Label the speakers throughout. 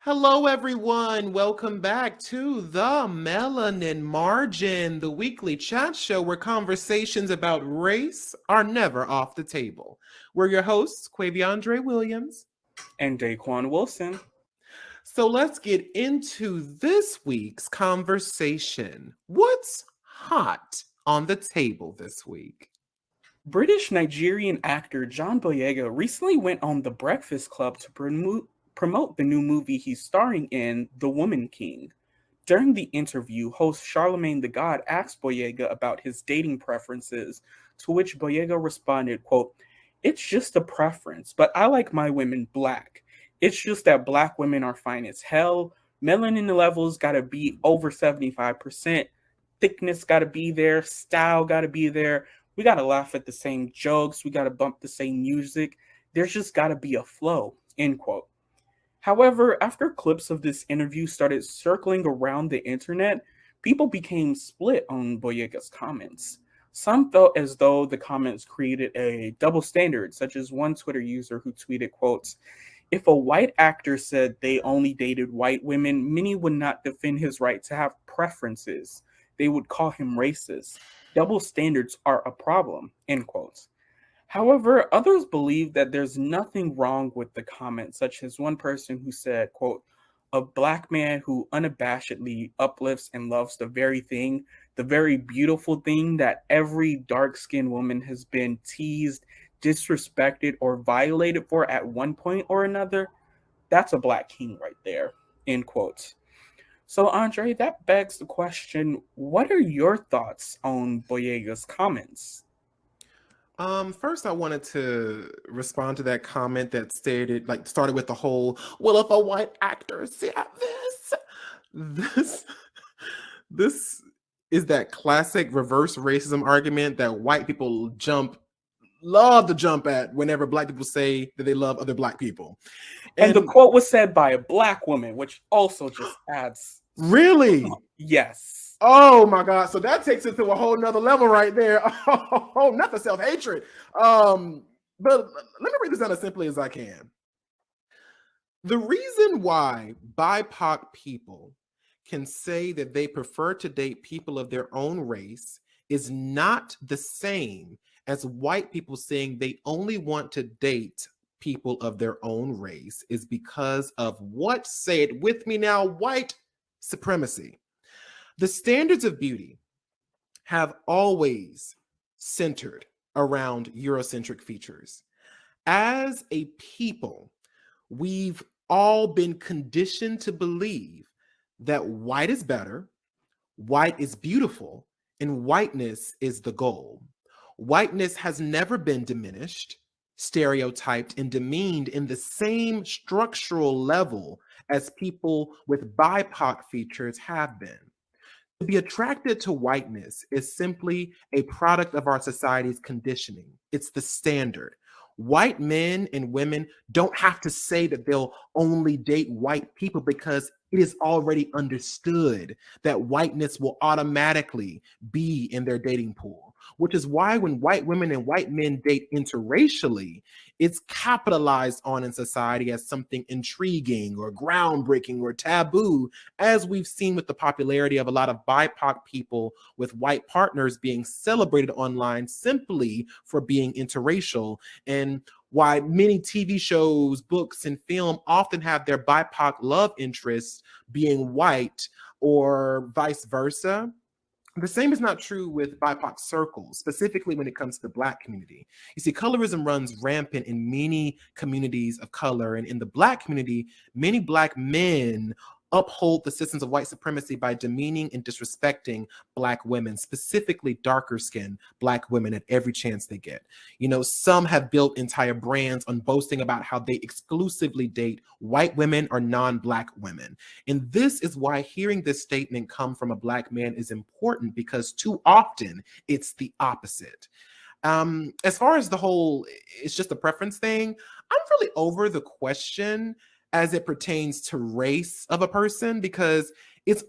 Speaker 1: Hello, everyone. Welcome back to the Melanin Margin, the weekly chat show where conversations about race are never off the table. We're your hosts, Quaviondre Williams.
Speaker 2: And Daquon Wilson.
Speaker 1: So let's get into this week's conversation. What's hot on the table this week?
Speaker 2: British Nigerian actor John Boyega recently went on The Breakfast Club to promote the new movie he's starring in, The Woman King. During the interview, host Charlemagne the God asked Boyega about his dating preferences, to which Boyega responded, quote, "It's just a preference, but I like my women black. It's just that black women are fine as hell. Melanin levels gotta be over 75%. Thickness gotta be there. Style gotta be there. We gotta laugh at the same jokes. We gotta bump the same music. There's just gotta be a flow," end quote. However, after clips of this interview started circling around the internet, people became split on Boyega's comments. Some felt as though the comments created a double standard, such as one Twitter user who tweeted, quotes, "If a white actor said they only dated white women, many would not defend his right to have preferences. They would call him racist. Double standards are a problem," end quotes. However, others believe that there's nothing wrong with the comment, such as one person who said, quote, "A black man who unabashedly uplifts and loves the very beautiful thing that every dark-skinned woman has been teased, disrespected, or violated for at one point or another, that's a black king right there," end quotes. So, Andre, that begs the question, what are your thoughts on Boyega's comments?
Speaker 1: First I wanted to respond to that comment that started with the whole, well, if a white actor said this, this is that classic reverse racism argument that white people love to jump at whenever black people say that they love other black people.
Speaker 2: And the quote was said by a black woman, which also just adds.
Speaker 1: Really?
Speaker 2: Yes.
Speaker 1: Oh my God. So that takes it to a whole nother level right there. Oh, not the self-hatred. But let me read this down as simply as I can. The reason why BIPOC people can say that they prefer to date people of their own race is not the same as white people saying they only want to date people of their own race is because of what, say it with me now, white supremacy. The standards of beauty have always centered around Eurocentric features. As a people, we've all been conditioned to believe that white is better, white is beautiful, and whiteness is the goal. Whiteness has never been diminished, stereotyped, and demeaned in the same structural level as people with BIPOC features have been. To be attracted to whiteness is simply a product of our society's conditioning. It's the standard. White men and women don't have to say that they'll only date white people because it is already understood that whiteness will automatically be in their dating pool, which is why when white women and white men date interracially, it's capitalized on in society as something intriguing or groundbreaking or taboo, as we've seen with the popularity of a lot of BIPOC people with white partners being celebrated online simply for being interracial, and why many TV shows, books, and film often have their BIPOC love interests being white or vice versa. The same is not true with BIPOC circles, specifically when it comes to the Black community. You see, colorism runs rampant in many communities of color, and in the Black community, many Black men uphold the systems of white supremacy by demeaning and disrespecting Black women, specifically darker skinned Black women at every chance they get. You know, some have built entire brands on boasting about how they exclusively date white women or non-Black women. And this is why hearing this statement come from a Black man is important, because too often it's the opposite. As far as the whole, it's just a preference thing, I'm really over the question as it pertains to race of a person, because it's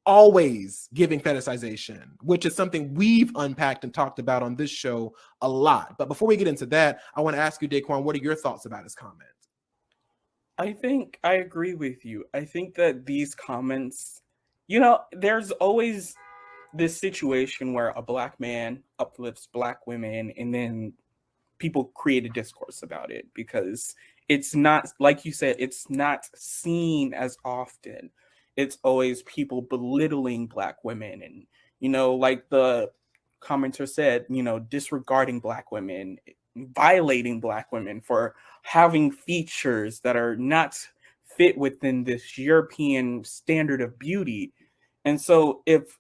Speaker 1: always giving fetishization, which is something we've unpacked and talked about on this show a lot. But before we get into that, I want to ask you, Daquon, what are your thoughts about his comment?
Speaker 2: I think I agree with you. I think that these comments, there's always this situation where a black man uplifts black women and then people create a discourse about it because it's not, like you said, it's not seen as often. It's always people belittling black women and, like the commenter said, disregarding black women, violating black women for having features that are not fit within this European standard of beauty. And so if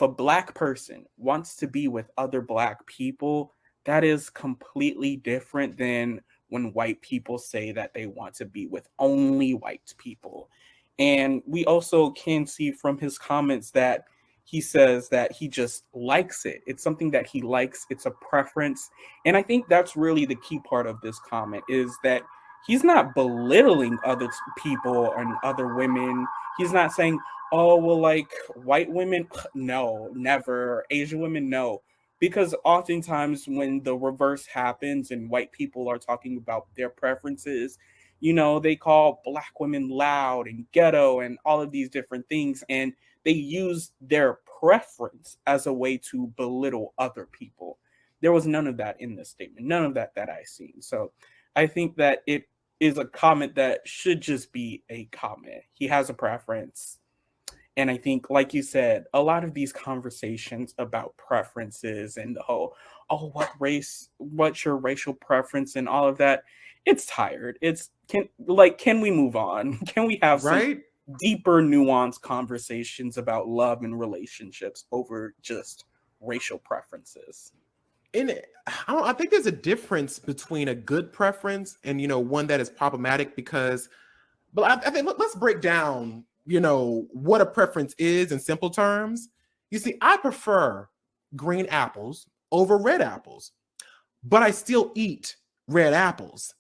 Speaker 2: a black person wants to be with other black people, that is completely different than when white people say that they want to be with only white people. And we also can see from his comments that he says that he just likes it. It's something that he likes, it's a preference. And I think that's really the key part of this comment is that he's not belittling other people and other women. He's not saying, oh, well, like white women, no, never. Asian women, no. Because oftentimes when the reverse happens and white people are talking about their preferences, they call black women loud and ghetto and all of these different things. And they use their preference as a way to belittle other people. There was none of that in this statement, none of that I seen. So I think that it is a comment that should just be a comment. He has a preference. And I think, like you said, a lot of these conversations about preferences and the whole, oh, what's your racial preference and all of that, it's tired. Can we move on? Can we have some
Speaker 1: Right?
Speaker 2: deeper, nuanced conversations about love and relationships over just racial preferences?
Speaker 1: I think there's a difference between a good preference and one that is problematic because, but I think let's break down what a preference is in simple terms. You see, I prefer green apples over red apples, but I still eat red apples.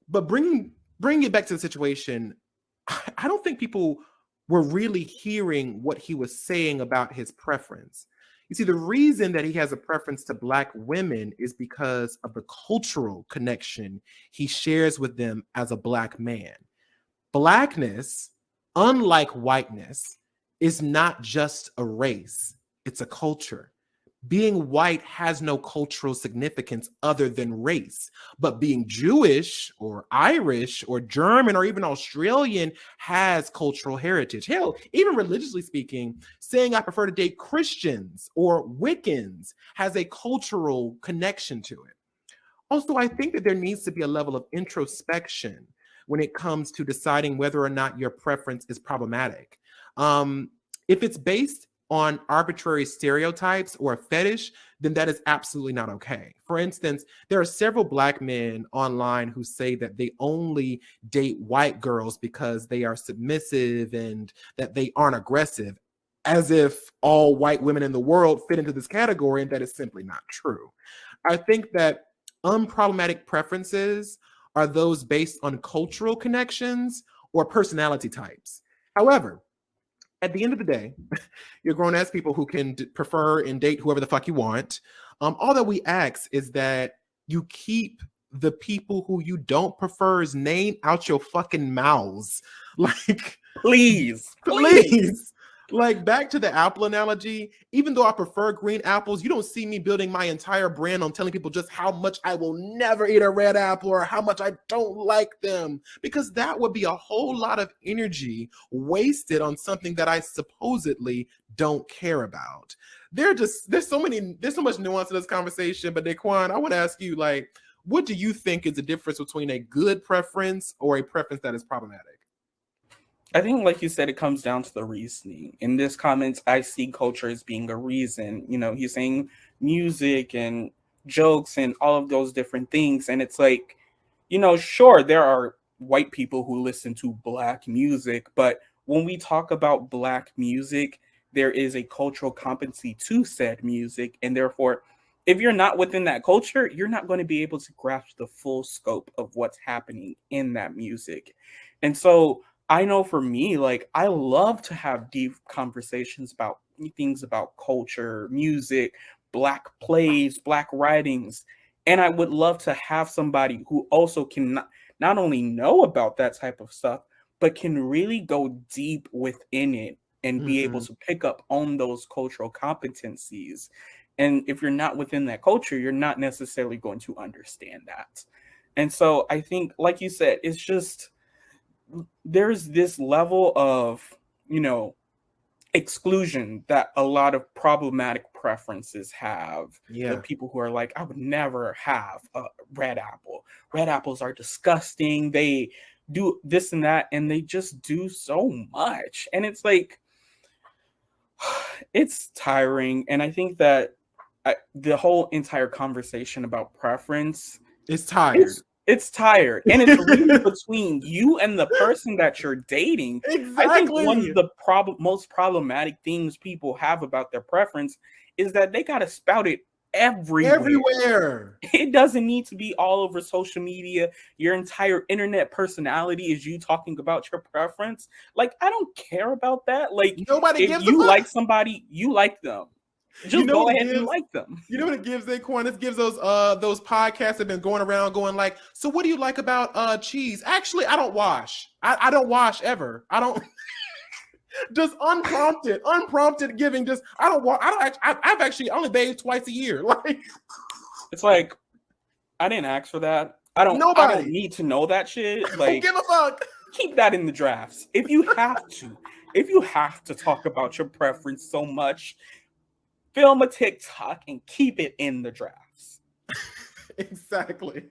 Speaker 1: But bring it back to the situation, I don't think people were really hearing what he was saying about his preference. You see, the reason that he has a preference to black women is because of the cultural connection he shares with them as a black man. Blackness, unlike whiteness, is not just a race, it's a culture. Being white has no cultural significance other than race, but being Jewish or Irish or German or even Australian has cultural heritage. Hell, even religiously speaking, saying I prefer to date Christians or Wiccans has a cultural connection to it. Also, I think that there needs to be a level of introspection when it comes to deciding whether or not your preference is problematic. If it's based on arbitrary stereotypes or a fetish, then that is absolutely not okay. For instance, there are several black men online who say that they only date white girls because they are submissive and that they aren't aggressive, as if all white women in the world fit into this category, and that is simply not true. I think that unproblematic preferences are those based on cultural connections or personality types. However, at the end of the day, you're grown ass people who can prefer and date whoever the fuck you want. All that we ask is that you keep the people who you don't prefer's name out your fucking mouths. Like,
Speaker 2: Please, please.
Speaker 1: please. Like, back to the apple analogy, even though I prefer green apples, you don't see me building my entire brand on telling people just how much I will never eat a red apple or how much I don't like them, because that would be a whole lot of energy wasted on something that I supposedly don't care about. There's so much nuance in this conversation. But Daquon, I want to ask you, like, what do you think is the difference between a good preference or a preference that is problematic?
Speaker 2: I think, like you said, it comes down to the reasoning. In this comments, I see culture as being a reason. He's saying music and jokes and all of those different things. And it's like, sure, there are white people who listen to black music, but when we talk about black music, there is a cultural competency to said music. And therefore, if you're not within that culture, you're not going to be able to grasp the full scope of what's happening in that music. And so, I know for me, like, I love to have deep conversations about things about culture, music, black plays, black writings. And I would love to have somebody who also can not only know about that type of stuff, but can really go deep within it and be able
Speaker 1: Mhm.
Speaker 2: to pick up on those cultural competencies. And if you're not within that culture, you're not necessarily going to understand that. And so I think, like you said, it's just there's this level of, you know, exclusion that a lot of problematic preferences have. The
Speaker 1: Yeah.
Speaker 2: people who are like, I would never have a red apple. Red apples are disgusting. They do this and that, and they just do so much. And it's like, it's tiring. And I think that the whole entire conversation about preference,
Speaker 1: It's tired.
Speaker 2: it's tired, and it's really between you and the person that you're dating. I think one of
Speaker 1: Exactly.
Speaker 2: the most problematic things people have about their preference is that they gotta spout it everywhere.
Speaker 1: Everywhere.
Speaker 2: It doesn't need to be all over social media. Your entire internet personality is you talking about your preference. Like, I don't care about that. Like,
Speaker 1: Nobody
Speaker 2: if
Speaker 1: gives a
Speaker 2: you
Speaker 1: fuck.
Speaker 2: like somebody, you like them.
Speaker 1: You
Speaker 2: Just
Speaker 1: know
Speaker 2: go
Speaker 1: what it
Speaker 2: ahead and
Speaker 1: gives?
Speaker 2: like them.
Speaker 1: You know what it gives, Daquon? It gives those podcasts that have been going around going like, so what do you like about cheese? Actually, I don't wash. I don't wash ever. I don't just unprompted giving, just I don't wash. I've actually only bathed twice a year. Like,
Speaker 2: It's like, I didn't ask for that. I don't
Speaker 1: nobody.
Speaker 2: need to know that shit.
Speaker 1: Don't
Speaker 2: Like,
Speaker 1: give a fuck.
Speaker 2: keep that in the drafts. If you have to talk about your preference so much, film a TikTok and keep it in the drafts.
Speaker 1: Exactly.